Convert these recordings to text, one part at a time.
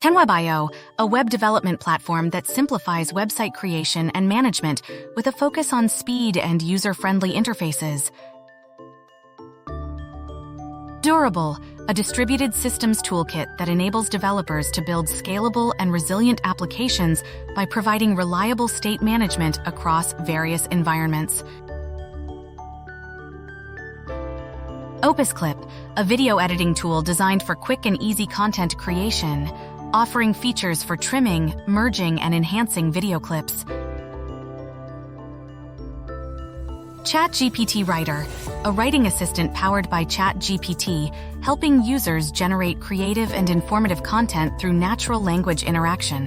10web.io, a web development platform that simplifies website creation and management with a focus on speed and user-friendly interfaces. Durable, a distributed systems toolkit that enables developers to build scalable and resilient applications by providing reliable state management across various environments. OpusClip, a video editing tool designed for quick and easy content creation, offering features for trimming, merging, and enhancing video clips. ChatGPT Writer, a writing assistant powered by ChatGPT, helping users generate creative and informative content through natural language interaction.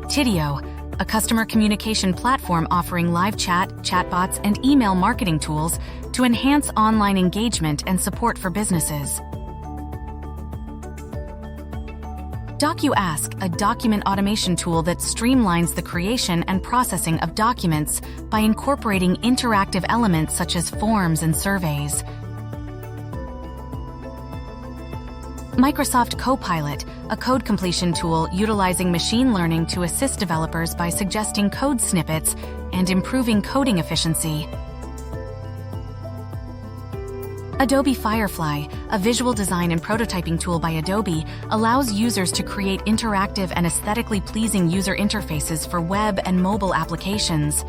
Tidio, a customer communication platform offering live chat, chatbots, and email marketing tools to enhance online engagement and support for businesses. DocuAsk, a document automation tool that streamlines the creation and processing of documents by incorporating interactive elements such as forms and surveys. Microsoft Copilot, a code completion tool utilizing machine learning to assist developers by suggesting code snippets and improving coding efficiency. Adobe Firefly, a visual design and prototyping tool by Adobe, allows users to create interactive and aesthetically pleasing user interfaces for web and mobile applications.